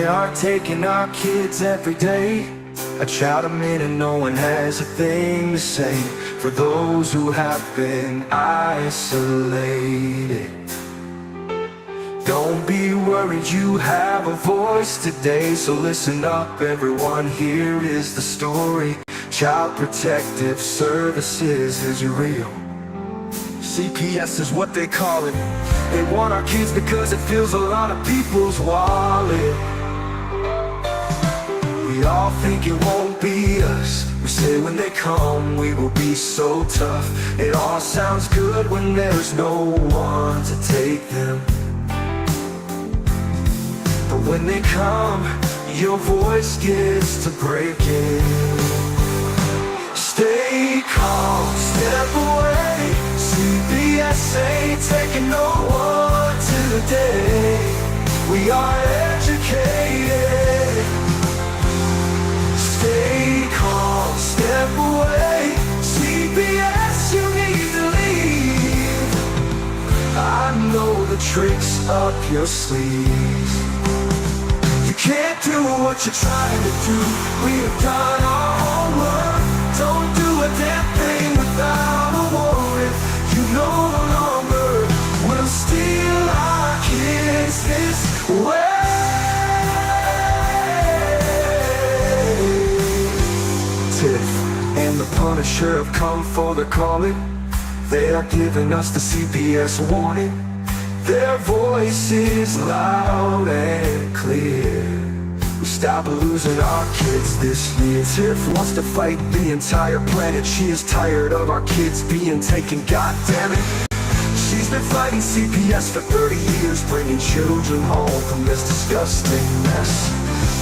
are taking our kids every day. A child a minute, no one has a thing to say for those who have been isolated. Don't be worried, you have a voice today. So listen up everyone, here is the story. Child Protective Services is real. CPS is what they call it. They want our kids because it fills a lot of people's wallet. We all think it won't be us. We say when they come we will be so tough. It all sounds good when there's no one to take them. But when they come, your voice gets to breaking. Stay calm, step away. CPS ain't taking no one today. We are educated. Stay calm, step away. CPS, you need to leave. I know the tricks up your sleeves. You can't do what you're trying to do. We have done our homework. Don't do a damn thing without a warrant. You no longer will steal our kids this way. Tiff and the Punisher have come for the calling. They are giving us the CPS warning. Their voice is loud and clear. We stop losing our kids this year. Tiff wants to fight the entire planet. She is tired of our kids being taken, goddammit. She's been fighting CPS for 30 years, bringing children home from this disgusting mess.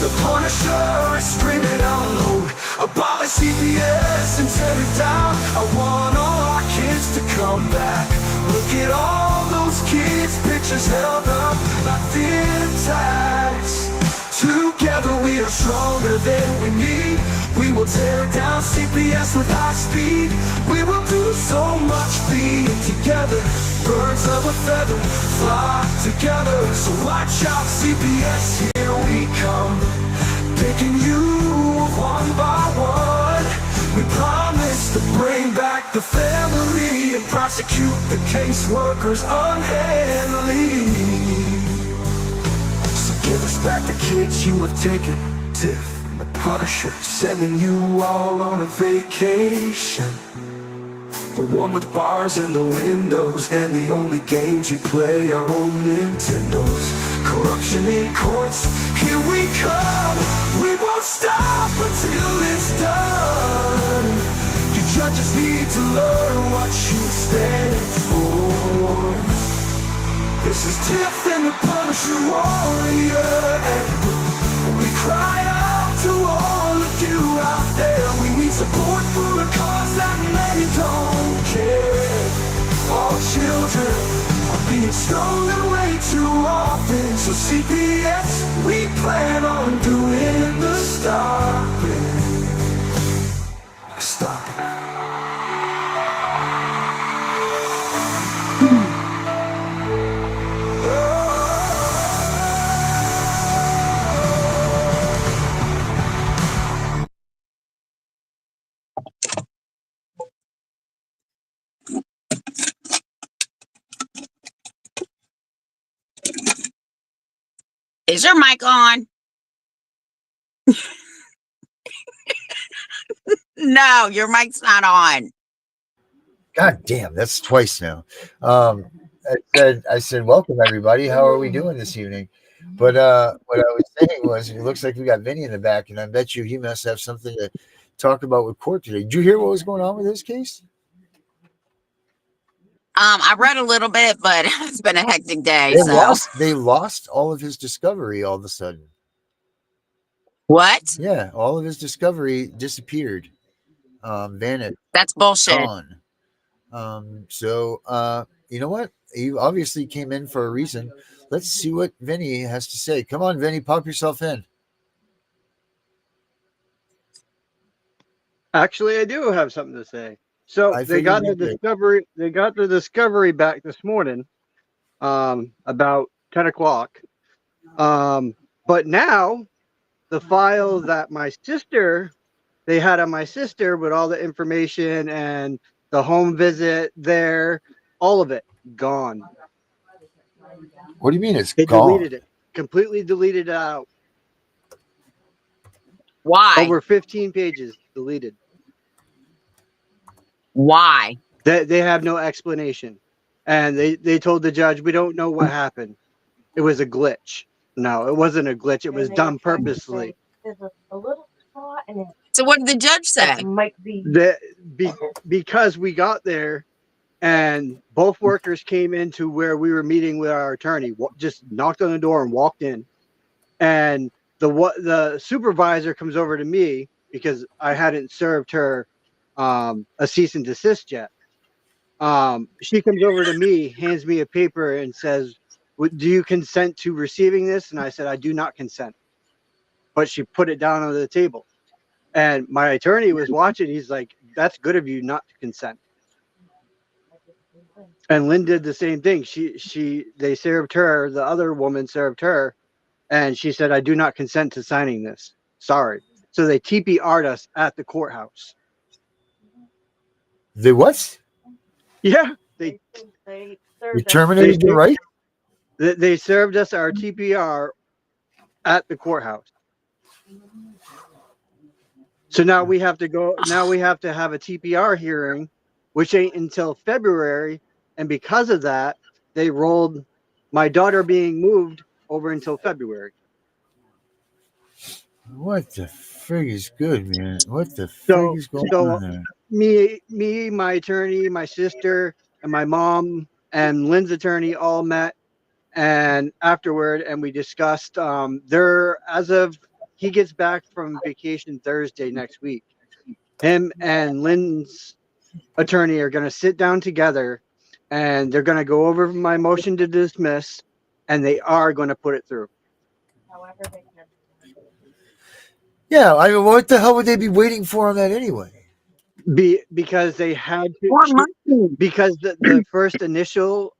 The Punisher is screaming out loud, abolish CPS and tear it down. I want all our kids to come back. Look at all those kids' pictures held up like thin tags. Together we are stronger than we need. We will tear down CPS with high speed. We will do so much being together. Birds of a feather flock together. So watch out CPS, here we come. Picking you one by one. We promise to bring back the family and prosecute the caseworkers unhandily. So give us back the kids you have taken. Tiff and the Punisher sending you all on a vacation. The one with bars in the windows and the only games you play are on Nintendos. Corruption in courts, here we come. We won't stop until it's done. You judges need to learn what you stand for. This is Tiff and the Punisher warrior, and we cry out to all of you out there. We need support for a cause that many don't care. All children are being stolen way too often. So CPS, we plan on doing the stopping. Stop it. Is your mic on? No, your mic's not on. God damn, that's twice now. I said, welcome everybody. How are we doing this evening? But what I was saying was, it looks like we got Vinny in the back, and I bet you he must have something to talk about with court today. Did you hear what was going on with his case? I read a little bit, but it's been a hectic day. They lost all of his discovery all of a sudden. What? Yeah, all of his discovery disappeared. Vanished. That's bullshit. Gone. So you know what? He obviously came in for a reason. Let's see what Vinny has to say. Come on, Vinny, pop yourself in. Actually, I do have something to say. So they got the discovery. They got the discovery back this morning, about 10 o'clock. But now the file that they had on my sister with all the information and the home visit there, all of it gone. What do you mean it's They gone? deleted it, completely deleted it out. Why? Over 15 pages deleted. Why? They have no explanation. And they told the judge, we don't know what happened. It was a glitch. No, it wasn't a glitch. It was done purposely. There's a little spot in it. So what did the judge say? Might be Because we got there and both workers came into where we were meeting with our attorney, just knocked on the door and walked in. And the supervisor comes over to me because I hadn't served her a cease and desist yet. She comes over to me, hands me a paper and says, do you consent to receiving this? And I said, I do not consent. But she put it down on the table. And my attorney was watching. He's like, that's good of you not to consent. And Lynn did the same thing. They served her, the other woman served her, and she said, I do not consent to signing this. Sorry. So they TPR'd us at the courthouse. They what? Yeah. They terminated your right? They served us our TPR at the courthouse. So now we have to have a TPR hearing, which ain't until February. And because of that, they rolled my daughter being moved over until February. What the frig is good, man? What the frig is going on there? Me, my attorney, my sister, and my mom and Lynn's attorney all met and afterward, and we discussed he gets back from vacation Thursday next week. Him and Lynn's attorney are going to sit down together and they're going to go over my motion to dismiss, and they are going to put it through. However they can. Yeah, I mean, what the hell would they be waiting for on that anyway? Because they had to, because the first initial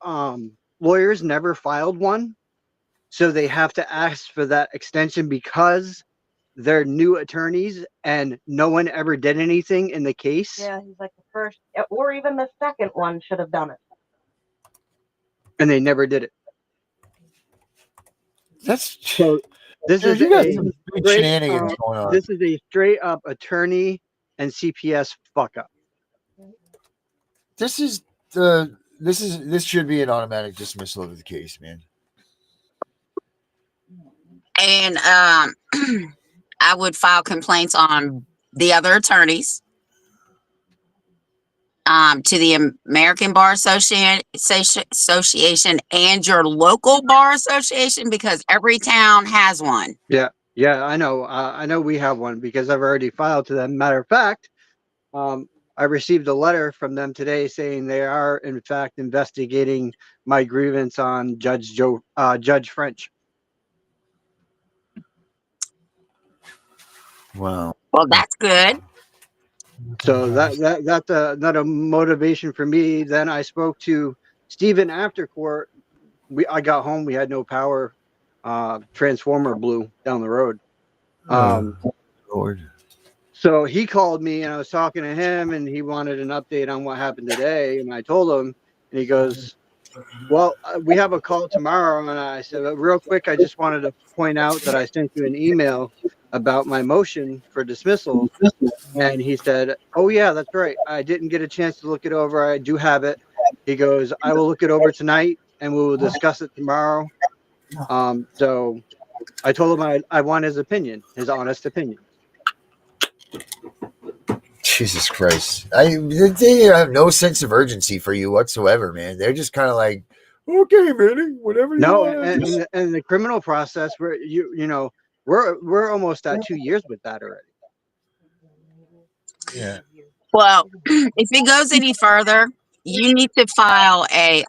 lawyers never filed one, so they have to ask for that extension because they're new attorneys and no one ever did anything in the case. Yeah, he's like the first, or even the second one should have done it. And they never did it. That's so. This is some shenanigans going on. This is a straight up attorney and CPS fuck up. This should be an automatic dismissal of the case, man. And I would file complaints on the other attorneys, to the American Bar Association and your local bar association, because every town has one. Yeah, I know. I know we have one because I've already filed to them. Matter of fact, I received a letter from them today saying they are in fact investigating my grievance on Judge French. Wow. Well, that's good. So that's another motivation for me. Then I spoke to Stephen after court. I got home. We had no power. Transformer blew down the road. Lord. So he called me and I was talking to him and he wanted an update on what happened today. And I told him, and he goes, well, we have a call tomorrow. And I said, real quick, I just wanted to point out that I sent you an email about my motion for dismissal. And he said, oh yeah, that's right. I didn't get a chance to look it over. I do have it. He goes, I will look it over tonight and we will discuss it tomorrow. So I told him I want his opinion, his honest opinion. Jesus Christ. They have no sense of urgency for you whatsoever, man. They're just kind of like, okay, man, whatever you want. And the criminal process where you know, we're almost at 2 years with that already. Yeah. Well, if it goes any further, you need to file a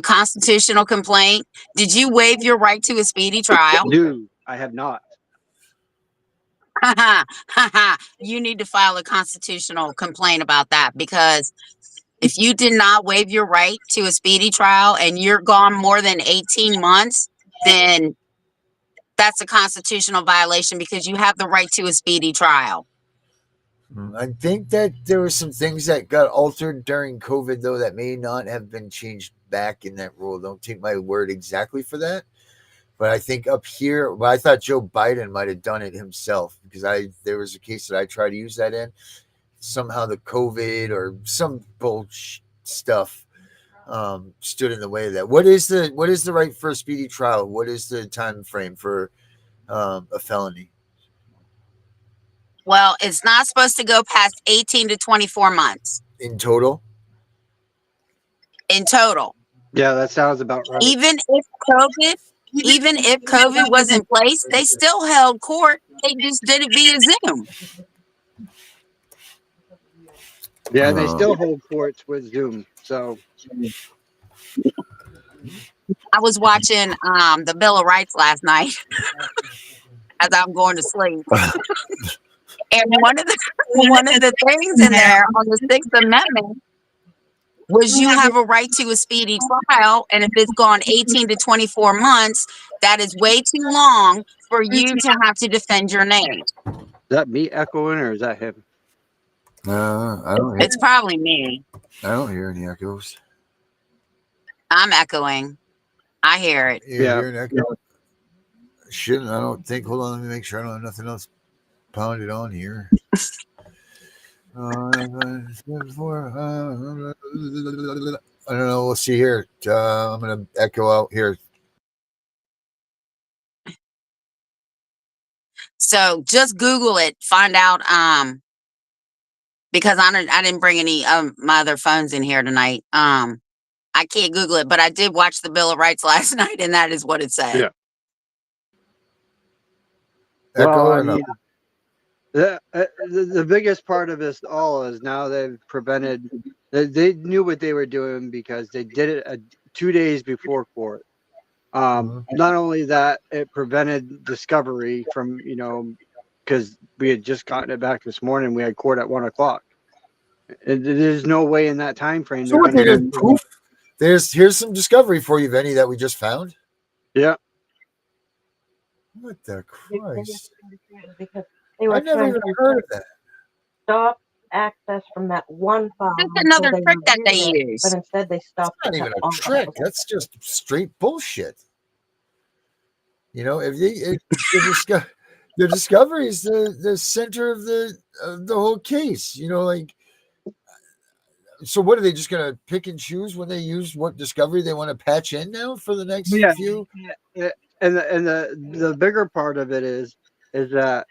constitutional complaint. Did you waive your right to a speedy trial? Dude, I have not. You need to file a constitutional complaint about that, because if you did not waive your right to a speedy trial and you're gone more than 18 months, then that's a constitutional violation because you have the right to a speedy trial. I think that there were some things that got altered during COVID, though, that may not have been changed back in that rule. Don't take my word exactly for that. But I think up here, well, I thought Joe Biden might have done it himself because there was a case that I tried to use that in. Somehow the COVID or some bullshit stuff stood in the way of that. What is the right for a speedy trial? What is the time frame for a felony? Well, it's not supposed to go past 18 to 24 months In total? in total. Yeah, that sounds about right. Even if COVID was in place, they still held court. They just did it via Zoom. Yeah, and they still hold courts with Zoom. So I was watching the Bill of Rights last night as I'm going to sleep. And one of the things in there on the Sixth Amendment was you have a right to a speedy trial, and if it's gone 18 to 24 months, that is way too long for you to have to defend your name. is that me echoing or is that him? I don't hear. It's probably me. I don't hear any echoes. I'm echoing. I hear it. You hear an echo? Shouldn't. I don't think. Hold on. Let me make sure I don't have nothing else pounded on here. I don't know. We'll see here. I'm going to echo out here. So just Google it. Find out. Because I didn't bring any of my other phones in here tonight. I can't Google it, but I did watch the Bill of Rights last night, and that is what it said. Yeah. Echo Well, I or no? mean, the biggest part of this all is now they've prevented. They knew what they were doing because they did it 2 days before court. Not only that, it prevented discovery from because we had just gotten it back this morning. We had court at 1 o'clock. There's no way in that time frame. So what they did, poof. Here's some discovery for you, Vinny, that we just found. Yeah. What the Christ? Because they were I never trying even to heard of that. stop access from that one file. That's until another they trick that they reviewed it, use. But instead they That's stopped. not it even at a all. trick. That's just straight bullshit. If the discovery is the center of the whole case. So what are they just gonna pick and choose when they use what discovery they want to patch in now for the next few? And the bigger part of it is that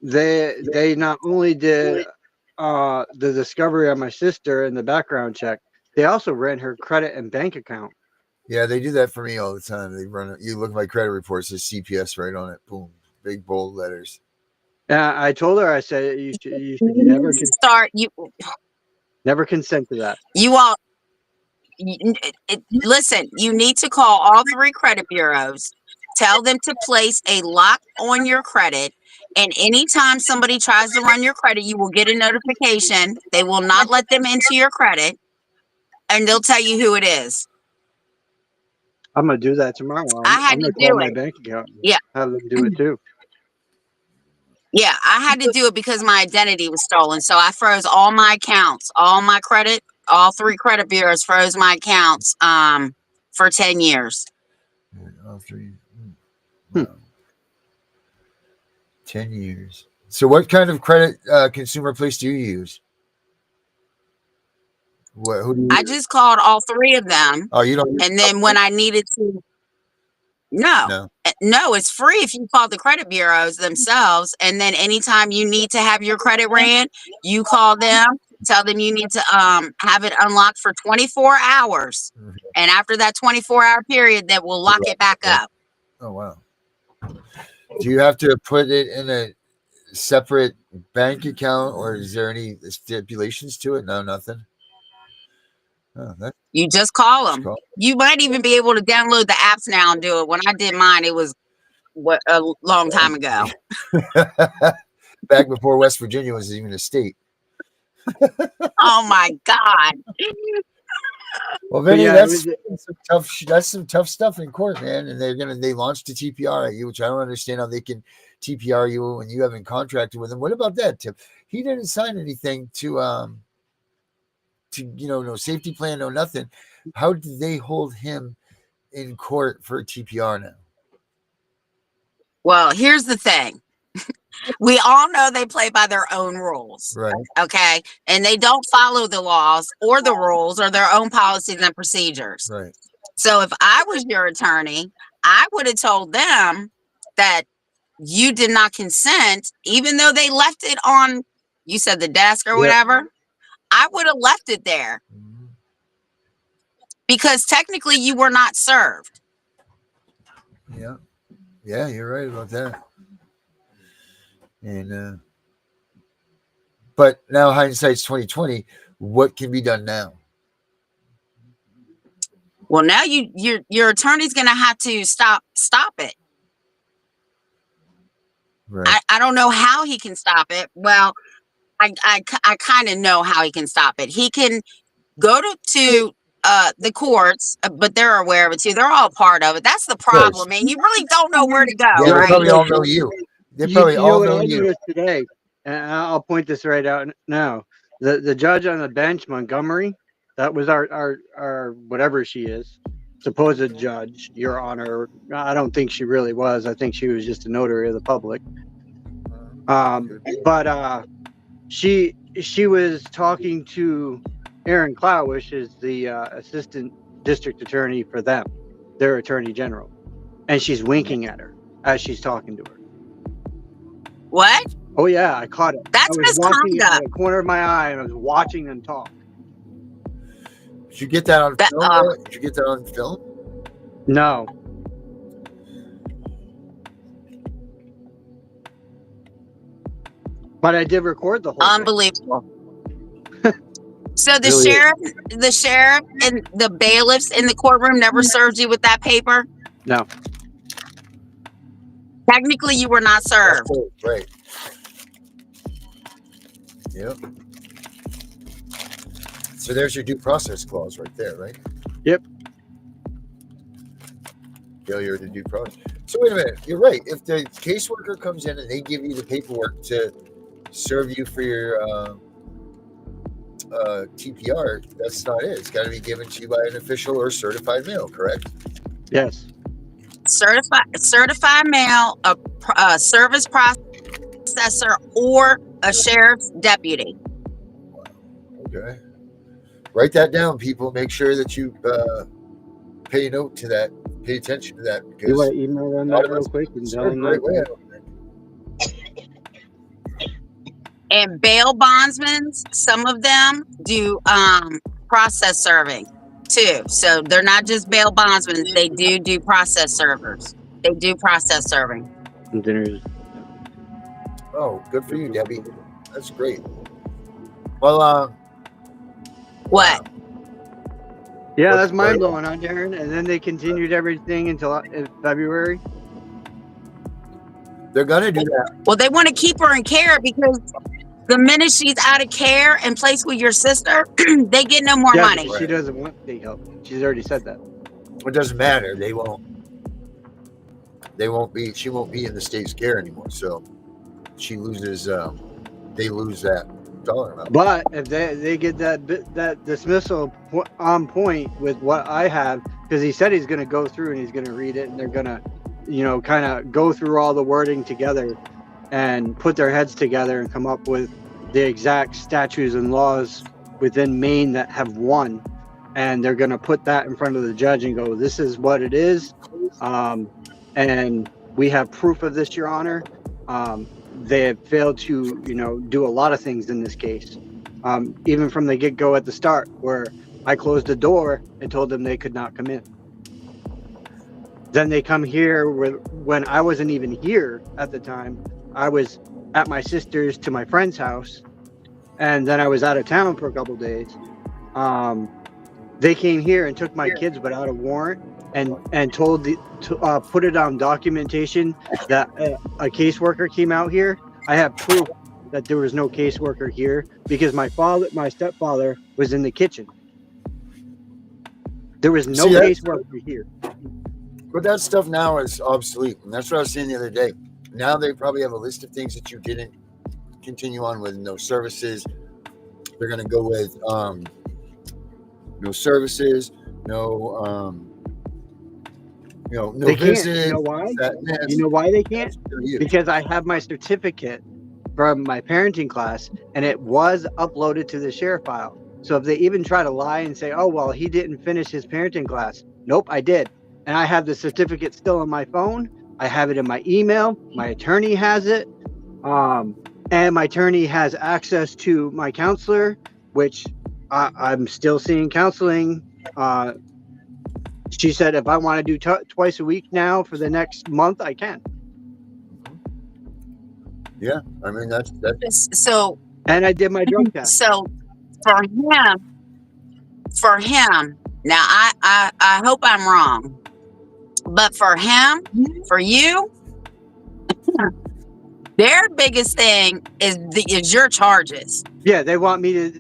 they not only did the discovery on my sister and the background check, they also ran her credit and bank account. Yeah, they do that for me all the time. They run it. You look at my credit report, it says CPS right on it. Boom, big bold letters. I told her, I said you should never never consent to that. Listen, you need to call all 3 credit bureaus, tell them to place a lock on your credit, and anytime somebody tries to run your credit, you will get a notification. They will not let them into your credit, and they'll tell you who it is. I'm gonna do that tomorrow. I had I'm to gonna call do my it. bank account. Yeah. Have them do it too. Yeah, I had to do it because my identity was stolen. So I froze all my accounts, all 3 credit bureaus froze my accounts for 10 years. All 3. Wow. 10 years. So what kind of credit consumer place do you use? Who do you I use? just called all 3 of them. Oh, you don't use And then when I needed to No, it's free if you call the credit bureaus themselves. And then anytime you need to have your credit ran, you call them, tell them you need to have it unlocked for 24 hours. Mhm. And after that 24-hour period, that will lock it back up. Oh, wow. Do you have to put it in a separate bank account, or is there any stipulations to it? No, nothing. Oh, You just call them. You might even be able to download the apps now and do it. When I did mine, it was a long time ago. Back before West Virginia was even a state. Oh my God. Well, But Vinny, yeah, that's some tough stuff in court, man. And they launched a TPR at you, which I don't understand how they can TPR you when you haven't contracted with them. What about that, Tiff? He didn't sign anything to no safety plan, no nothing. How did they hold him in court for a TPR now? Well, here's the thing. We all know they play by their own rules. Right. Okay. And they don't follow the laws or the rules or their own policies and procedures. Right. So if I was your attorney, I would have told them that you did not consent, even though they left it on, you said the desk or whatever. I would have left it there because technically you were not served. Yeah. Yeah, you're right about that. And but now hindsight's 2020. What can be done now? Well, now your attorney's going to have to stop it. Right. I don't know how he can stop it. Well, I kind of know how he can stop it. He can go to the courts, but they're aware of it too. They're all part of it. That's the problem, man. You really don't know where to go. Yeah, right? they probably all know you. They probably all know you. Noticed today, and I'll point this right out now. The judge on the bench, Montgomery, that was our whatever she is, supposed judge, Your Honor. I don't think she really was. I think she was just a notary of the public. But she was talking to Aaron Clow, which is the assistant district attorney for them, their attorney general, and she's winking at her as she's talking to her. What? Oh yeah, I caught it. That's I was watching it out misconduct. of the corner of my eye, and I was watching them talk. Did you get that on film? Did you get that on film? No. But I did record the whole Unbelievable. So the Really? sheriff and the bailiffs in the courtroom never served you with that paper? No. Technically, you were not served. Right. Yep. So there's your due process clause right there, right? Yep. Failure to due process. So wait a minute. You're right. If the caseworker comes in and they give you the paperwork to serve you for your TPR, that's not it. It's got to be given to you by an official or certified mail, correct? Yes. Certified mail, a service processor, or a sheriff's deputy. Okay. Write that down, people. Make sure that you pay note to that. Pay attention to that. Because You want to email them that real quick and tell them right way, I that? don't think. And bail bondsmen, some of them do process serving too. So they're not just bail bondsmen. They do process servers. They do process serving. Oh, good for you, Debbie. That's great. Well, What? Yeah, that's mind blowing, huh, Darren? And then they continued everything until February. they're gonna do that. Well, they want to keep her in care because the minute she's out of care and placed with your sister, they get no more money. She doesn't want any help. She's already said that. It doesn't matter. They won't be. She won't be in the state's care anymore. So she loses. They lose that dollar amount. But if they get that dismissal on point with what I have, because he said he's going to go through and he's going to read it, and they're going to, kind of go through all the wording together and put their heads together and come up with the exact statutes and laws within Maine that have won, and they're going to put that in front of the judge and go, this is what it is, and we have proof of this, Your Honor. They have failed to, do a lot of things in this case, even from the get-go at the start, where I closed the door and told them they could not come in. Then they come here when I wasn't even here at the time. I was at my sister's to my friend's house, and then I was out of town for a couple of days. They came here and took my kids without a warrant, and told to put it on documentation that a caseworker came out here. I have proof that there was no caseworker here because my stepfather was in the kitchen. There was no See, caseworker here. But that stuff now is obsolete, and that's what I was saying the other day. Now they probably have a list of things that you didn't continue on with. No services. They're going to go with no services, no no They can't. visit. You know why? That, You know why they can't? you. Because I have my certificate from my parenting class, and it was uploaded to the share file. So if they even try to lie and say, "Oh well, he didn't finish his parenting class," nope, I did, and I have the certificate still on my phone. I have it in my email. My attorney has it, and my attorney has access to my counselor, which I'm still seeing counseling. She said if I want to do twice a week now for the next month, I can. Yeah, I mean that's So And I did my drug test. so for him. Now I hope I'm wrong, but for him, for you, their biggest thing is your charges. Yeah, they want me to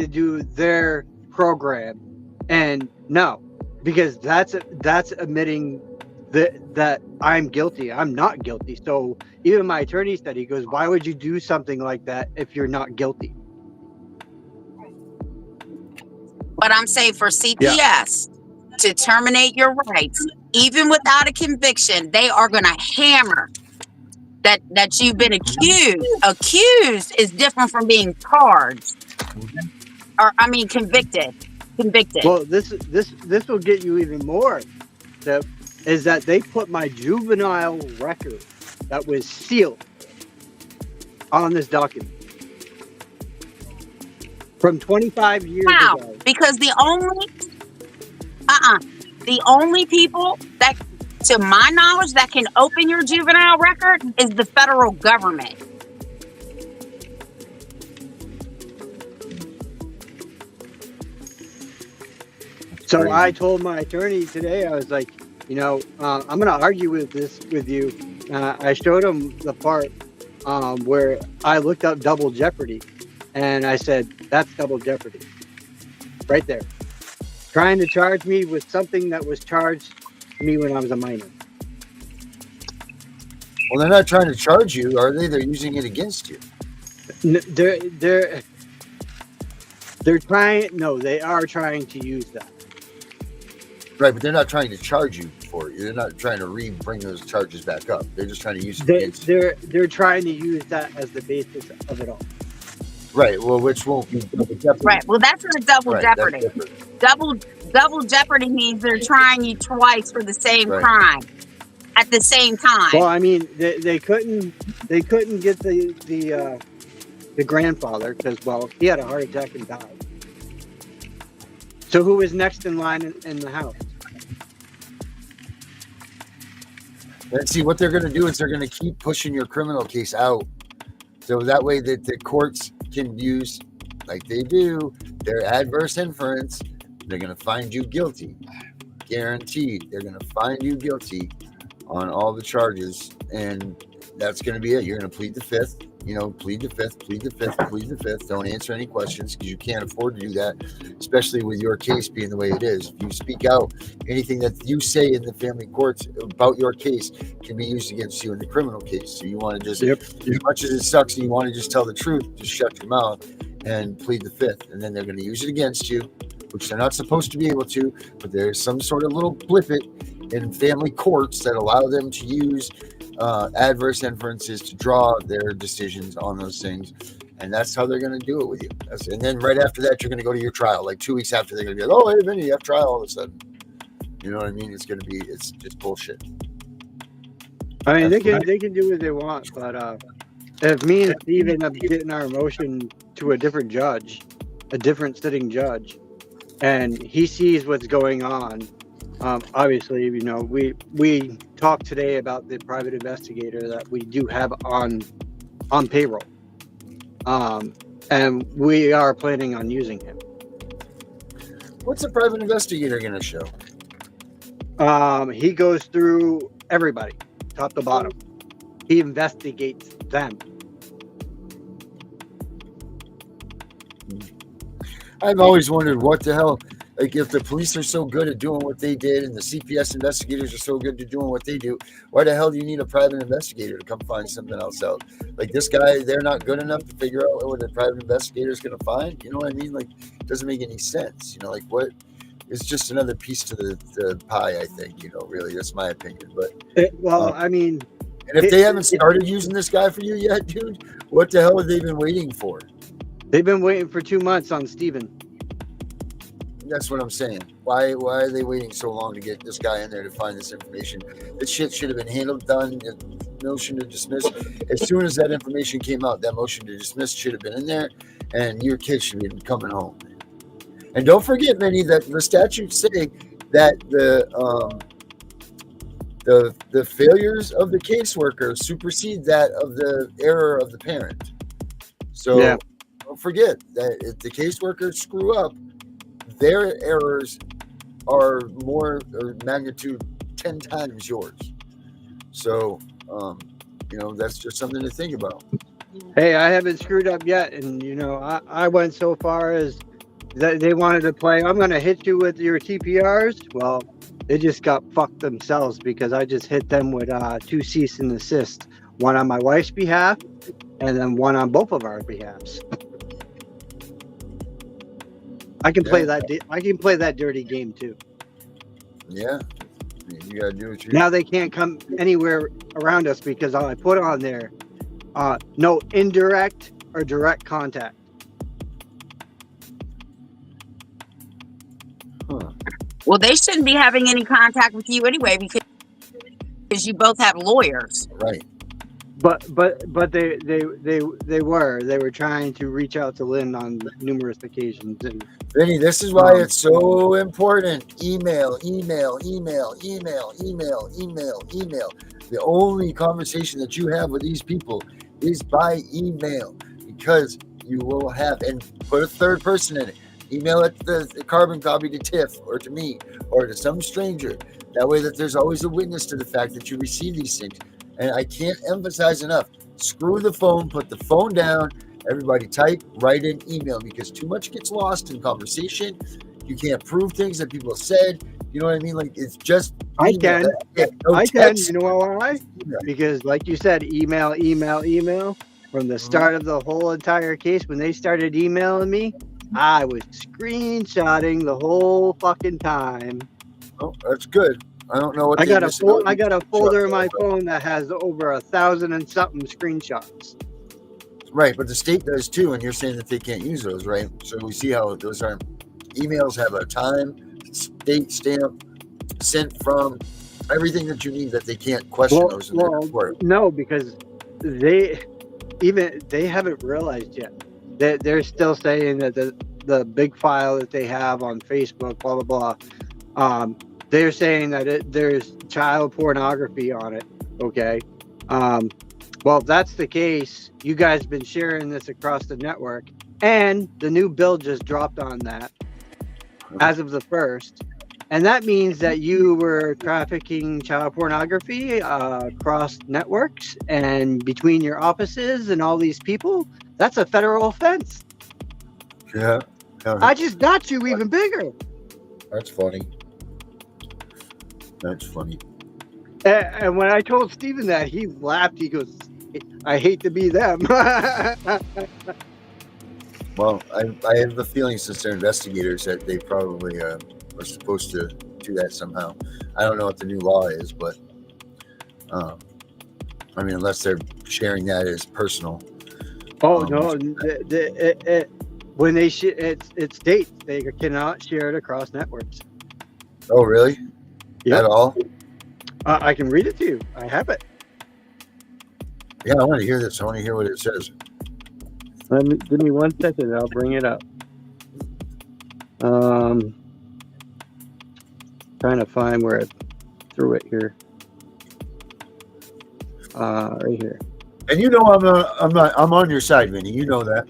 do their program, and no, because that's admitting that I'm guilty. I'm not guilty. So even my attorney said, he goes, "Why would you do something like that if you're not guilty?" But I'm saying for CPS to terminate your rights, even without a conviction, they are going to hammer that you've been accused. Accused is different from being charged, or I mean convicted. Convicted. Well, this will get you even more. Is that they put my juvenile record that was sealed on this document from 25 years Wow, ago. because the only people that, to my knowledge, that can open your juvenile record is the federal government. So I told my attorney today, I was like, I'm going to argue with you. I showed him the part where I looked up double jeopardy, and I said, that's double jeopardy right there. Trying to charge me with something that was charged to me when I was a minor. Well, they're not trying to charge you, are they? They're using it against you. They're trying. No, they are trying to use that. Right, but they're not trying to charge you for it. They're not trying to bring those charges back up. They're just trying to use it against you. They're trying to use that as the basis of it all. Right. Well, which won't be double jeopardy. Right. Well, that's not double jeopardy. Double jeopardy means they're trying you twice for the same crime at the same time. Well, I mean, they couldn't get the grandfather because, well, he had a heart attack and died. So who was next in line in the house? And see, what they're going to do is they're going to keep pushing your criminal case out. So that way that the courts can use, like they do, their adverse inference. They're going to find you guilty. Guaranteed. They're going to find you guilty on all the charges. And that's going to be it. You're going to plead the fifth. Plead the fifth. Don't answer any questions because you can't afford to do that, especially with your case being the way it is. If you speak out, anything that you say in the family courts about your case can be used against you in the criminal case. So you want to just, as much as it sucks and you want to just tell the truth, just shut your mouth and plead the fifth. And then they're going to use it against you, which they're not supposed to be able to, but there's some sort of little blippet in family courts that allow them to use adverse inferences to draw their decisions on those things, and that's how they're going to do it with you. And then right after that, you're going to go to your trial. Like 2 weeks after, they're going to be like, "Oh, hey, Vinny, you have trial all of a sudden." You know what I mean? It's just bullshit. I mean, they can do what they want, but if me and Steve end up getting our motion to a different judge, a different sitting judge, and he sees what's going on. Obviously, we talked today about the private investigator that we do have on payroll, and we are planning on using him. What's the private investigator going to show? He goes through everybody, top to bottom. He investigates them. I've always wondered what the hell Like, if the police are so good at doing what they did and the CPS investigators are so good at doing what they do, why the hell do you need a private investigator to come find something else out? Like, this guy, they're not good enough to figure out what a private investigator is going to find. You know what I mean? Like, it doesn't make any sense. You know, like, what? It's just another piece to the pie, I think. You know, really, that's my opinion. But I mean, and if they haven't started using this guy for you yet, dude, what the hell have they been waiting for? they've been waiting for 2 months on Steven. That's what I'm saying. Why are they waiting so long to get this guy in there to find this information? This shit should have been handled, done. Motion to dismiss. As soon as that information came out, that motion to dismiss should have been in there, and your kid should be coming home. And don't forget, Vinny, that the statutes say that the failures of the caseworker supersede that of the error of the parent. So don't forget that if the caseworkers screw up, their errors are more or magnitude 10 times yours. So, you know, that's just something to think about. Hey, I haven't screwed up yet, and I went so far as that they wanted to play, I'm going to hit you with your TPRs. Well, they just got fucked themselves because I just hit them with 2 cease and desist, one on my wife's behalf and then one on both of our behalves. I can play that. I can play that dirty game too. Yeah, you gotta do what you. Now they can't come anywhere around us because I put on there, no indirect or direct contact. Huh. Well, they shouldn't be having any contact with you anyway because you both have lawyers. Right. But they were trying to reach out to Lynn on numerous occasions. And Vinny, this is why it's so important. Email. The only conversation that you have with these people is by email, because you will have, and put a third person in it. Email it, the carbon copy, to Tiff or to me or to some stranger. That way that there's always a witness to the fact that you receive these things. And I can't emphasize enough, screw the phone, put the phone down, everybody type, write in, email, because too much gets lost in conversation. You can't prove things that people said. You know what I mean? Like, it's just email. I can. You know why? Because like you said, email. From the start of the whole entire case, when they started emailing me, I was screenshotting the whole fucking time. Oh, that's good. I don't know what I got a folder in my phone that has over 1,000 and something screenshots. Right, but the state does too, and you're saying that they can't use those, right? So we see how those are. Emails have a time, state stamp, sent from, everything that you need, that they can't question those in their report. No, because they haven't realized yet. They're still saying that the big file that they have on Facebook, blah blah blah. They're saying that there's child pornography on it. Okay. Well, if that's the case, you guys have been sharing this across the network, and the new bill just dropped on that as of the 1st. And that means that you were trafficking child pornography across networks and between your offices and all these people. That's a federal offense. Yeah. I just got you even bigger. That's funny. That's funny. And when I told Steven that, he laughed. He goes, I hate to be them. Well, I have the feeling, since they're investigators, that they probably are supposed to do that somehow. I don't know what the new law is, but I mean, unless they're sharing that as personal. Oh no! When they it states they cannot share it across networks. Oh really? Yep. At all? I can read it to you. I have it. Yeah, I want to hear this. I want to hear what it says. Give me 1 second. I'll bring it up. Trying to find where I threw it here. Right here. And you know, I'm on your side, Vinny. You know that.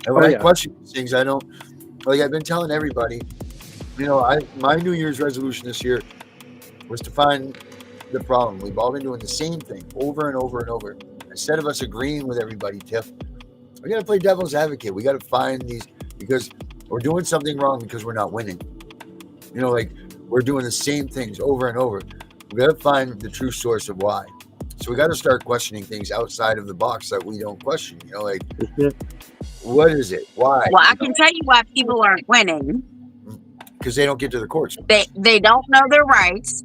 And when I question these things, I don't, like I've been telling everybody, you know, my New Year's resolution this year was to find the problem. We've all been doing the same thing over and over and over. Instead of us agreeing with everybody, Tiff, we got to play devil's advocate. We got to find these, because We're doing something wrong because we're not winning. You know, like we're doing the same things over and over. We got to find the true source of why. So we got to start questioning things outside of the box that we don't question. You know, like what is it? Why? Well, I can tell you why people aren't winning. Because they don't get to the courts. They don't know their rights.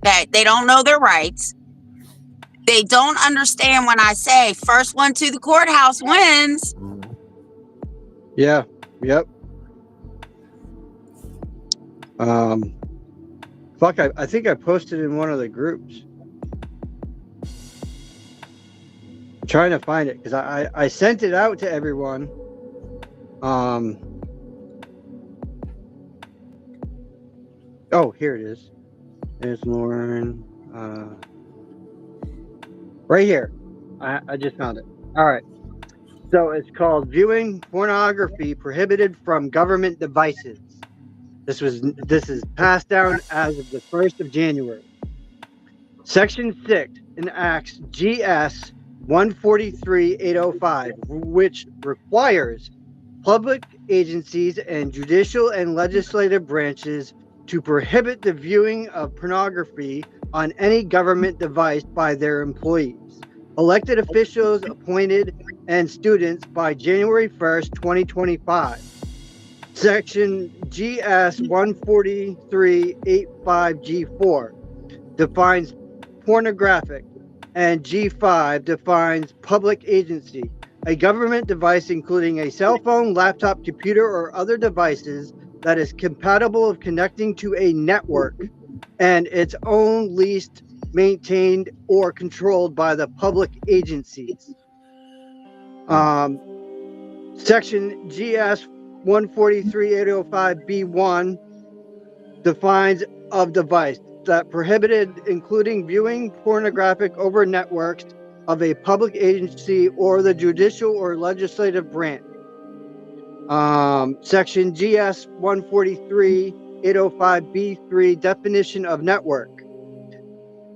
That they don't know their rights. They don't understand when I say first one to the courthouse wins. Yeah. Yep. Fuck, I think I posted in one of the groups. I'm trying to find it because I sent it out to everyone. Oh, here it is. There's Lauren. Right here. I just found it. All right. So it's called Viewing Pornography Prohibited from Government Devices. This is passed down as of the 1st of January. Section 6 enacts GS 143-805, which requires public agencies and judicial and legislative branches to prohibit the viewing of pornography on any government device by their employees, elected officials, appointed, and students by January 1st, 2025. Section GS 143-85G4 defines pornographic, and G5 defines public agency, a government device including a cell phone, laptop, computer, or other devices that is compatible of connecting to a network and its own leased, maintained, or controlled by the public agencies. Section GS 143-805B1 defines of device that prohibited including viewing pornographic over networks of a public agency or the judicial or legislative branch. Section GS 143-805B3 definition of network.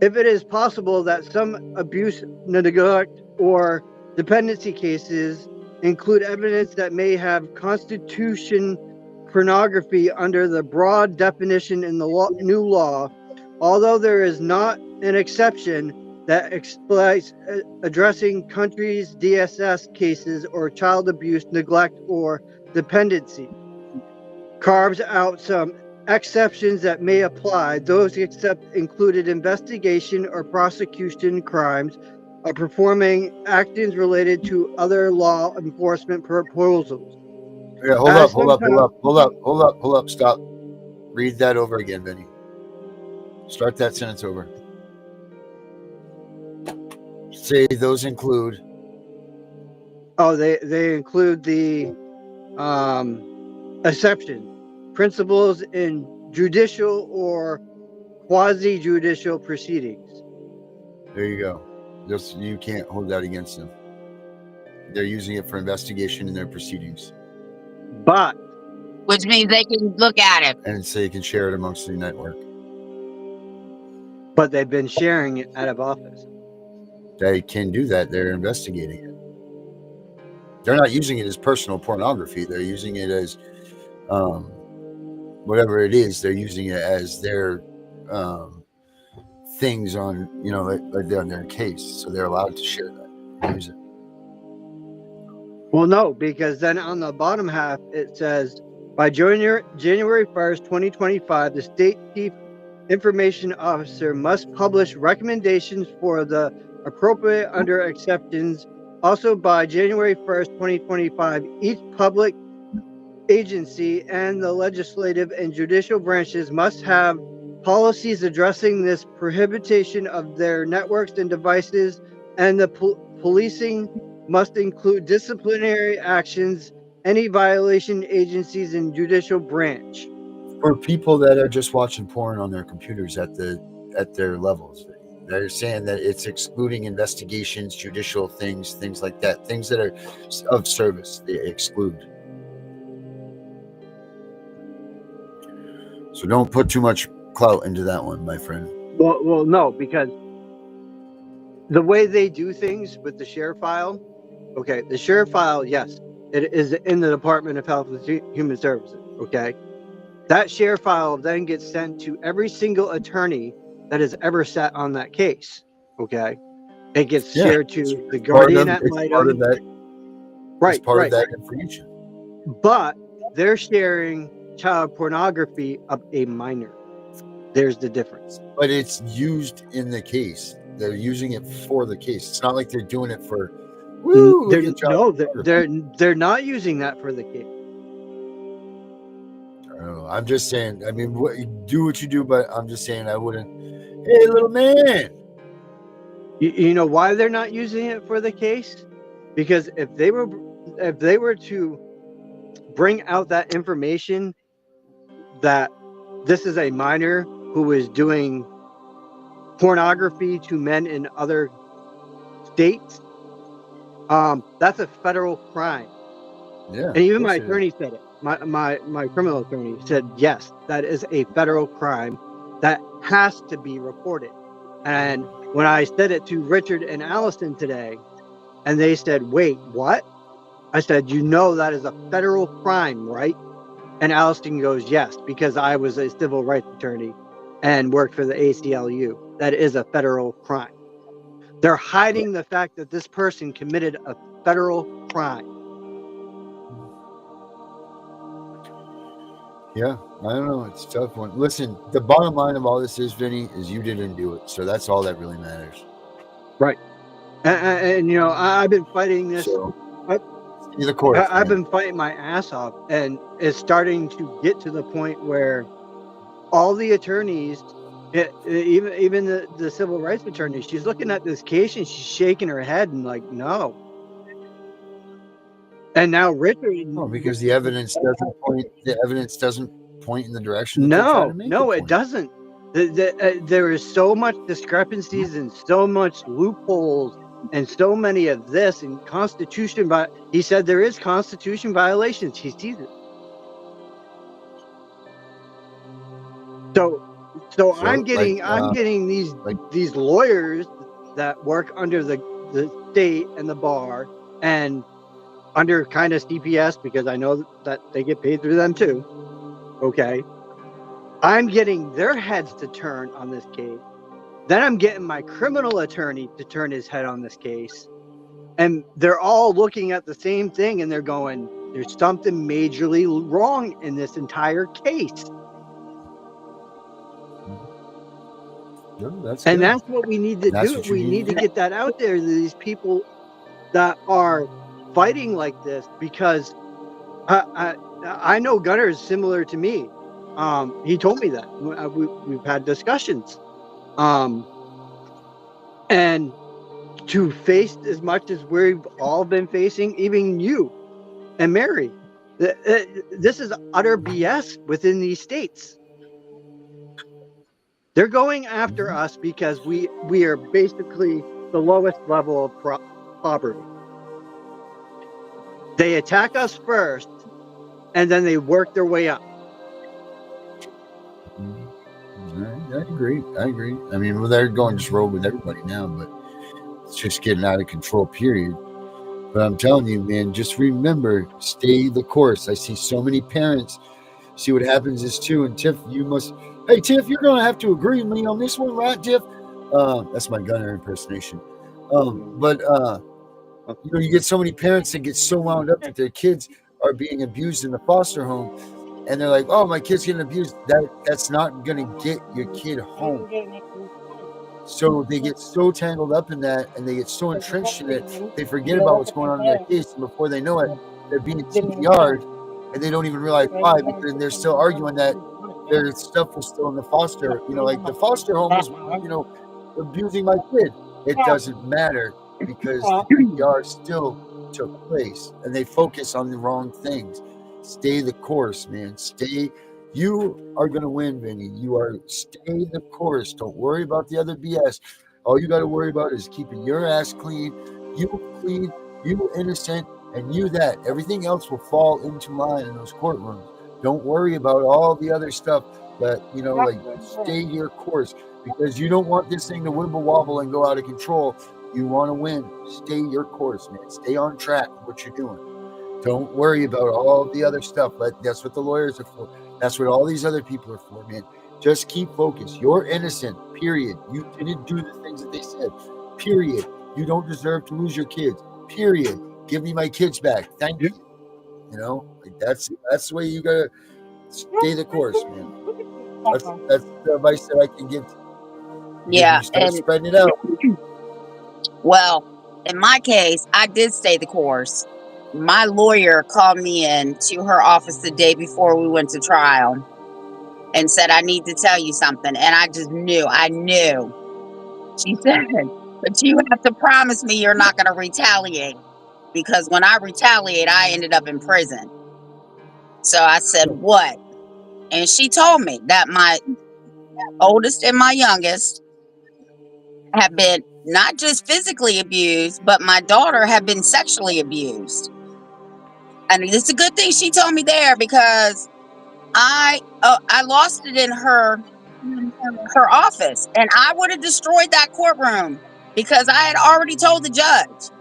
If it is possible that some abuse, neglect, or dependency cases include evidence that may have constitution pornography under the broad definition in the new law, although there is not an exception that explicits addressing countries' DSS cases or child abuse, neglect, or dependency, carves out some exceptions that may apply. Those except included investigation or prosecution crimes or performing actions related to other law enforcement proposals. Yeah, hold up, stop. Read that over again, Benny. Start that sentence over. Say those include. Oh, they include the exception, principles in judicial or quasi-judicial proceedings. There you go. You can't hold that against them. They're using it for investigation in their proceedings. But Which means they can look at it. And so you can share it amongst the network. But they've been sharing it out of office. They can do that. They're investigating it. They're not using it as personal pornography. They're using it as whatever it is. They're using it as their things on, like they're on their case. So they're allowed to share that and use it. Well, no, because then on the bottom half, it says, by January 1st, 2025, the state chief information officer must publish recommendations for the appropriate under exceptions. Also by January 1st, 2025, each public agency and the legislative and judicial branches must have policies addressing this prohibition of their networks and devices, and the policing must include disciplinary actions, any violation agencies and judicial branch. For people that are just watching porn on their computers at their levels, they're saying that it's excluding investigations, judicial things like that, things that are of service, they exclude. So don't put too much clout into that one, my friend. Well, no, because the way they do things with the share file, okay, the share file, yes, It is in the Department of Health and Human Services. Okay. That share file then gets sent to every single attorney that has ever sat on that case. Okay. It gets Yeah, shared to the guardian ad it's part of litem. that. It's Right, part of right. that information. But they're sharing child pornography of a minor. There's the difference. But it's used in the case. They're using it for the case. It's not like they're doing it for. Woo! Look at child pornography. They're not using that for the case. I don't know. I'm just saying. I mean, do what you do, but I'm just saying I wouldn't. Hey, little man. You know why they're not using it for the case? Because if they were to bring out that information that this is a minor who is doing pornography to men in other states, that's a federal crime. Yeah. And even my attorney said it. My criminal attorney said, yes, that is a federal crime that has to be reported. And when I said it to Richard and Allison today, and they said, wait, what? I said, you know that is a federal crime, right? And Allison goes, yes, because I was a civil rights attorney and worked for the ACLU. That is a federal crime. They're hiding the fact that this person committed a federal crime. Yeah, I don't know. It's a tough one. Listen, the bottom line of all this is, Vinny, is you didn't do it. So that's all that really matters. Right. And you know, I've been fighting this. So, the court. I've been fighting my ass off, and it's starting to get to the point where all the attorneys, even the civil rights attorney, she's looking at this case and she's shaking her head and like, no. And now Richard, because the evidence doesn't point. The evidence doesn't point in the direction. No, it doesn't. There is so much discrepancies and so much loopholes and so many of this and Constitution. But he said there is Constitution violations. He sees it. So I'm getting these lawyers that work under the state and the bar and under kind of CPS, because I know that they get paid through them too. Okay. I'm getting their heads to turn on this case. Then I'm getting my criminal attorney to turn his head on this case. And they're all looking at the same thing and they're going, there's something majorly wrong in this entire case. That's what we need to do. We need to get that out there to these people that are fighting like this, because I know Gunner is similar to me. He told me that we've had discussions, and to face as much as we've all been facing, even you and Mary, this is utter BS within these states. They're going after us because we are basically the lowest level of poverty. They attack us first, and then they work their way up. I agree. I mean, well, they're going just roll with everybody now, but it's just getting out of control, period. But I'm telling you, man, just remember, stay the course. I see so many parents. See what happens is too, and Tiff, hey, Tiff, you're going to have to agree with me on this one, right, Tiff? That's my Gunner impersonation. You get so many parents that get so wound up that their kids are being abused in the foster home, and they're like, "Oh, my kid's getting abused." That's not going to get your kid home. So they get so tangled up in that, and they get so entrenched in it, they forget about what's going on in their case, and before they know it, they're being CPR'd, and they don't even realize why, because they're still arguing that their stuff was still in the foster. Like the foster home was, abusing my kid. It doesn't matter, because the CPR still took place, and they focus on the wrong things. Stay the course, man. You are going to win, Vinny. Stay the course. Don't worry about the other BS. All you got to worry about is keeping your ass clean, you innocent, and you that. Everything else will fall into line in those courtrooms. Don't worry about all the other stuff, but, stay your course, because you don't want this thing to wibble wobble and go out of control. You want to win. Stay your course, man. Stay on track with what you're doing. Don't worry about all the other stuff. That's what the lawyers are for. That's what all these other people are for, man. Just keep focused. You're innocent, period. You didn't do the things that they said, period. You don't deserve to lose your kids, period. Give me my kids back. Thank you. You know, like that's the way you gotta stay the course, man. That's the advice that I can give to you. Because Yeah, when you start and spreading it out, well, in my case, I did stay the course. My lawyer called me in to her office the day before we went to trial and said, I need to tell you something. And I just knew, I knew. She said, but you have to promise me you're not going to retaliate, because when I retaliate, I ended up in prison. So I said, what? And she told me that my oldest and my youngest have been not just physically abused, but my daughter had been sexually abused. And it's a good thing she told me there, because I lost it in her office, and I would have destroyed that courtroom because I had already told the judge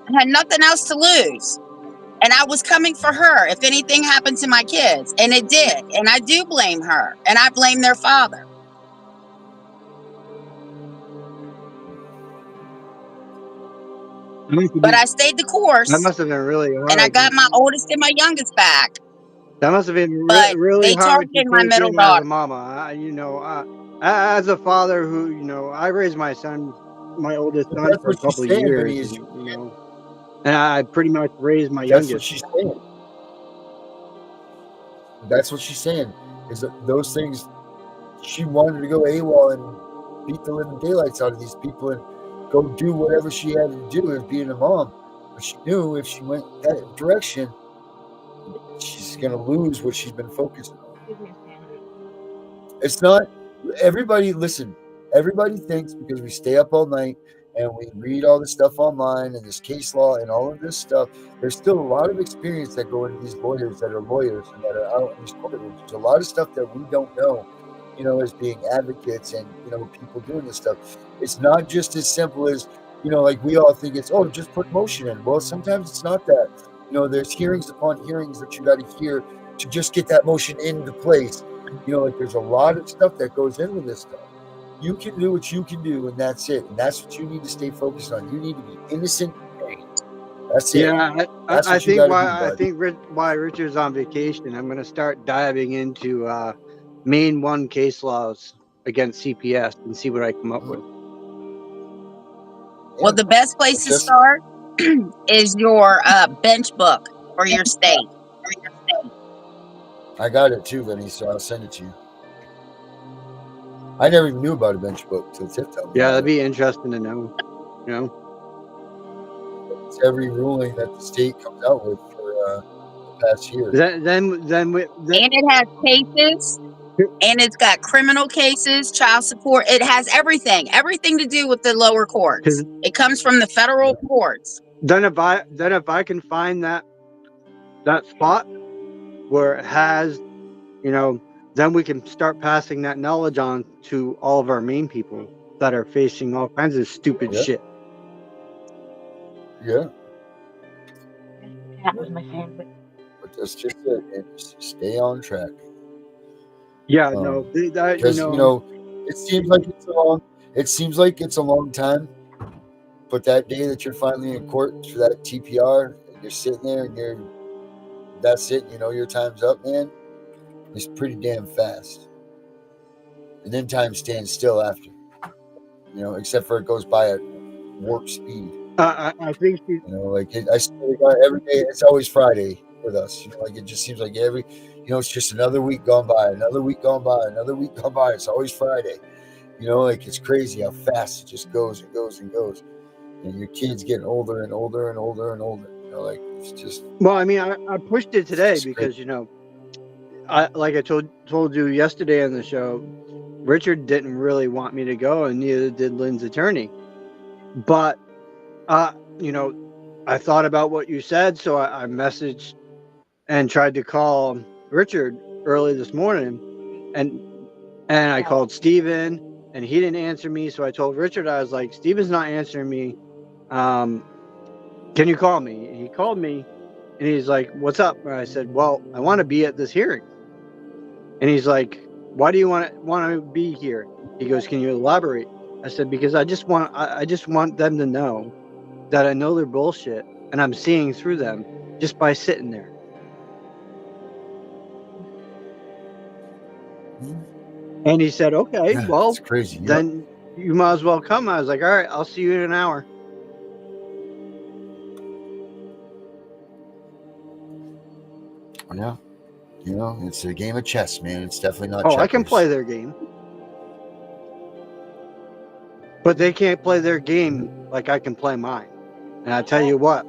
I had nothing else to lose. And I was coming for her if anything happened to my kids. And it did. And I do blame her. And I blame their father. But I stayed the That course, must have been really and I hard. got my oldest and my youngest back. That must have been But really they hard to targeted my take middle in as a daughter. mama. As a father who, I raised my oldest but son that's for a what she's couple of saying, Vinny. years, Is and I pretty much raised my that's what youngest. she's saying. That's what she's saying. Is that those things she wanted to go AWOL and beat the living daylights out of these people and go do whatever she had to do as being a mom. But she knew if she went that direction, she's going to lose what she's been focused on. It's not everybody. Listen, everybody thinks because we stay up all night and we read all this stuff online and this case law and all of this stuff. There's still a lot of experience that go into these lawyers that are lawyers and that are out in these courtrooms. There's a lot of stuff that we don't know, as being advocates and people doing this stuff. It's not just as simple as like we all think it's just put motion in. Well, sometimes it's not that. There's hearings upon hearings that you got to hear to just get that motion into place. Like there's a lot of stuff that goes into this stuff. You can do what you can do, and that's it. And that's what you need to stay focused on. You need to be innocent. That's it. Yeah, That's I what you think got to do, buddy. why Richard's on vacation, I'm going to start diving into Maine 1 case laws against CPS and see what I come up with. Well, the best place to start is your bench book for your state. I got it too, Vinny, so I'll send it to you. I never even knew about a bench book till Tiff told me. Yeah, that'd be interesting to know. It's every ruling that the state comes out with for the past year. And it has cases, and it's got criminal cases, child support. It has everything to do with the lower courts. It comes from the federal courts. Then if I can find that spot where it has, then we can start passing that knowledge on to all of our Maine people that are facing all kinds of stupid shit. Yeah. That was my sandwich. But that's just it. And just stay on track. Yeah, because it seems like it's a long time. But that day that you're finally in court for that TPR, and you're sitting there and that's it. Your time's up, man. It's pretty damn fast. And then time stands still after. Except for it goes by at warp speed. I think I swear to God, every day it's always Friday with us. It just seems like it's just another week gone by, another week gone by, another week gone by. It's always Friday. It's crazy how fast it just goes and goes and goes. And your kids getting older and older and older and older. It's just. Well, I mean, I pushed it today because like I told you yesterday on the show, Richard didn't really want me to go, and neither did Lynn's attorney. But I thought about what you said, so I messaged and tried to call Richard early this morning, and I called Steven, and he didn't answer me. So I told Richard, I was like, Steven's not answering me. Can you call me? And he called me, And he's like, "What's up?" And I said, "Well, I want to be at this hearing." And he's like, "Why do you want to be here?" He goes, "Can you elaborate?" I said, "Because I just want them to know that I know they're bullshit and I'm seeing through them just by sitting there." And he said, "Okay, Yeah, well, it's crazy. Yep. then you might as well come." I was like, "All right, I'll see you in an hour." Yeah. It's a game of chess, man. It's definitely not Oh, checkers. I can play their game. But they can't play their game like I can play mine. And I tell you what,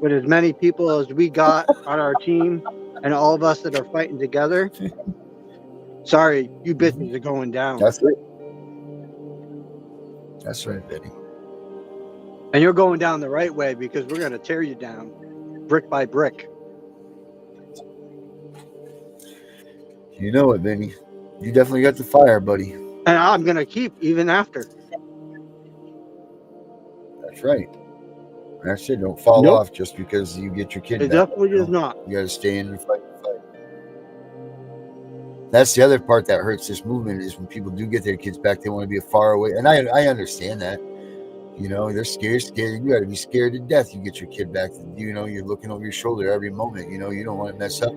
with as many people as we got on our team and all of us that are fighting together, sorry, you bitches are going down. That's right. That's right, Betty. And you're going down the right way because we're going to tear you down brick by brick. You know it, Benny. You definitely got the fire, buddy. And I'm going to keep even after. That's right. That's it. Don't fall Nope. off just because you get your kid It back. definitely is not. You got to stay in and fight. That's the other part that hurts this movement is when people do get their kids back, they want to be far away. And I understand that. They're scared. You got to be scared to death. You get your kid back. You're looking over your shoulder every moment. You don't want to mess up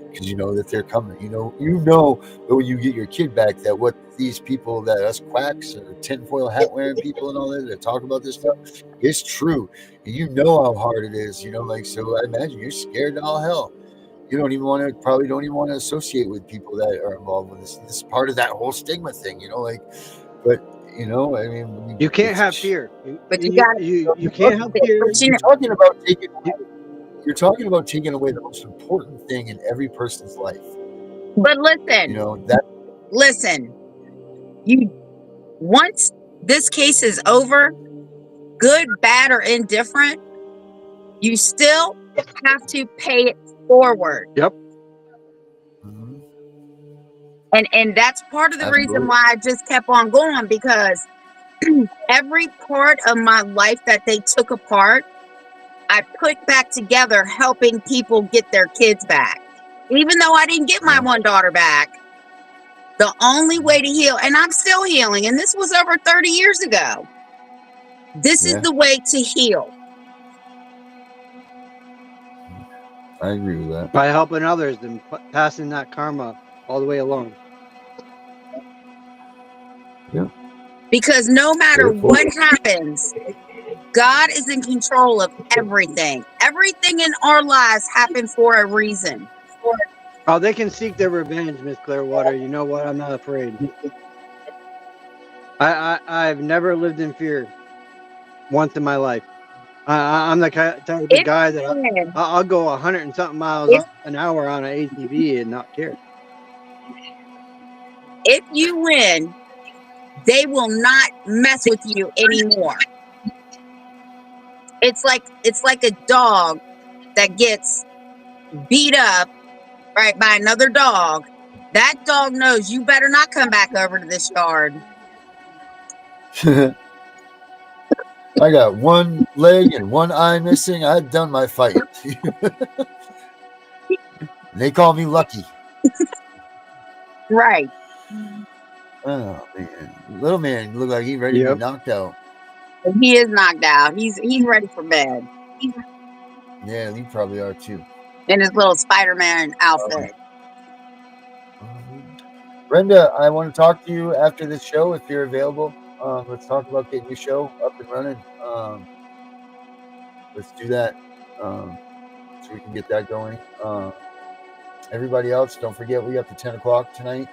because you know that they're coming. You know that when you get your kid back, that what these people, that us quacks or tinfoil hat wearing people and all that talk about this stuff, it's true. And you know how hard it is. So I imagine you're scared to all hell. You don't even want to associate with people that are involved with this. This is part of that whole stigma thing. But. I mean, You can't have fear. But you got you can't have fear. But you know, You're talking about taking away the most important thing in every person's life. but listen, listen. Once this case is over, good, bad, or indifferent, you still have to pay it forward. Yep. And that's part of the reason why I just kept on going, because every part of my life that they took apart, I put back together, helping people get their kids back. Even though I didn't get my one daughter back, the only way to heal, and I'm still healing, and this was over 30 years ago. This is the way to heal. I agree with that. By helping others and passing that karma all the way along. Yeah. Because no matter what happens, God is in control of everything. Everything in our lives happened for a reason. Oh, they can seek their revenge, Miss Clearwater. You know what? I'm not afraid. I've never lived in fear once in my life. I'm the type of guy that I'll go 100 and something miles an hour on an ATV and not care. If you win, they will not mess with you anymore. It's like a dog that gets beat up, right, by another dog. That dog knows you better not come back over to this yard. I got one leg and one eye missing. I've done my fight. They call me lucky. Right. Oh man, little man look like he's ready to be knocked out. He is knocked out. He's ready for bed. Yeah, you probably are too. In his little Spider-Man outfit. Brenda, I want to talk to you after this show if you're available. Let's talk about getting your show up and running. Let's do that so we can get that going. Everybody else, don't forget we got the 10 o'clock tonight.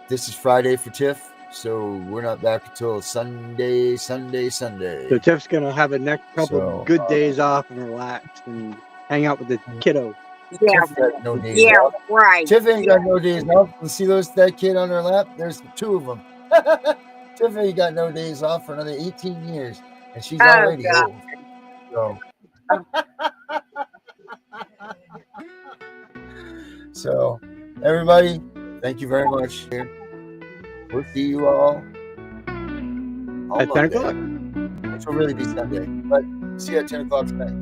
This is Friday for Tiff, so we're not back until Sunday. So Tiff's going to have a next couple of good days off and relax and hang out with the kiddo. Yeah, no days off. Right. Tiff ain't got no days off. You see that kid on her lap? There's two of them. Tiff ain't got no days off for another 18 years, and she's already old. So, everybody, thank you very much. We'll see you all at 10 o'clock. Which will really be Sunday, but see you at 10 o'clock tonight.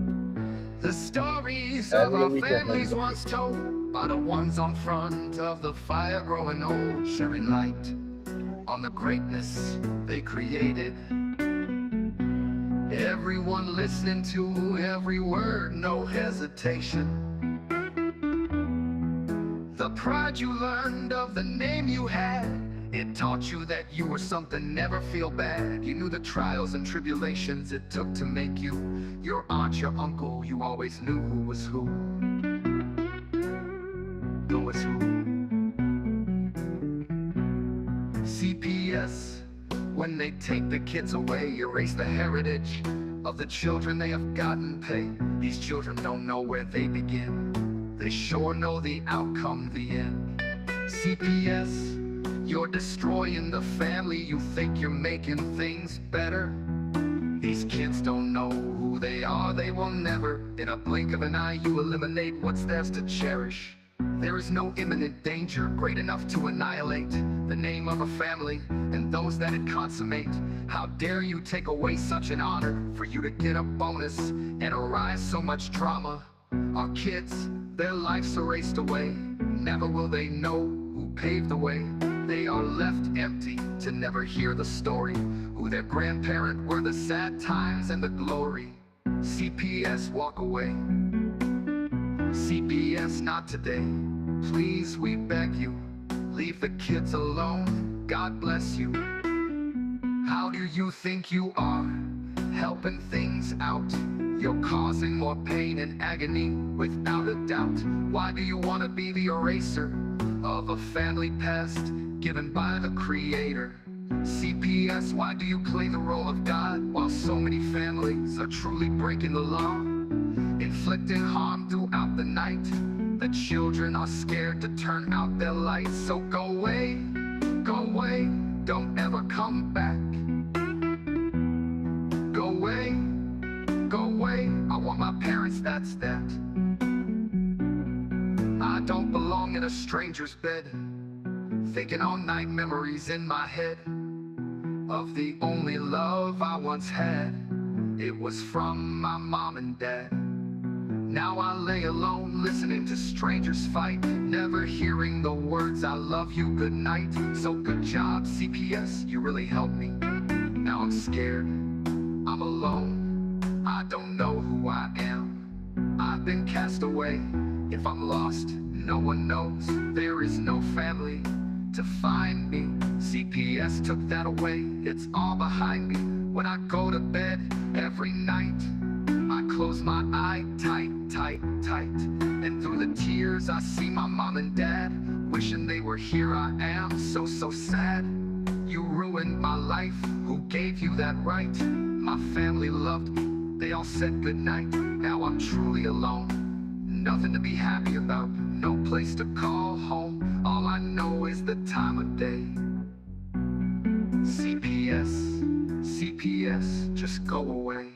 The stories Have of a good our weekend, families everybody. once told by the ones on front of the fire growing old, sharing light on the greatness they created. Everyone listening to every word, no hesitation. The pride you learned of the name you had, it taught you that you were something, never feel bad. You knew the trials and tribulations it took to make you. Your aunt, your uncle, you always knew who was who. Who was who. CPS, when they take the kids away, erase the heritage of the children they have gotten pay. These children don't know where they begin, they sure know the outcome, the end. CPS, you're destroying the family. You think you're making things better. These kids don't know who they are, they will never. In a blink of an eye you eliminate what's theirs to cherish. There is no imminent danger great enough to annihilate the name of a family and those that it consummate. How dare you take away such an honor for you to get a bonus and arise so much drama. Our kids, their lives erased away. Never will they know who paved the way. They are left empty to never hear the story, who their grandparent were, the sad times and the glory. CPS, walk away. CPS, not today. Please, we beg you, leave the kids alone. God bless you. How do you think you are, helping things out? You're causing more pain and agony, without a doubt. Why do you want to be the eraser of a family past given by the Creator? CPS, why do you play the role of God while so many families are truly breaking the law, inflicting harm throughout the night? The children are scared to turn out their lights. So go away, don't ever come back. Go away, I want my parents, that's that. I don't belong in a stranger's bed, thinking all night, memories in my head of the only love I once had. It was from my mom and dad. Now I lay alone, listening to strangers fight, never hearing the words I love you, good night. So good job, CPS, you really helped me. Now I'm scared, I'm alone, I don't know who I am. I've been cast away, if I'm lost, no one knows. There is no family to find me. CPS took that away, it's all behind me. When I go to bed every night, I close my eye tight, and through the tears I see my mom and dad, wishing they were here. I am so sad. You ruined my life, who gave you that right? My family loved me, they all said goodnight. Now I'm truly alone, nothing to be happy about, no place to call home. All I know is the time of day. CPS, just go away.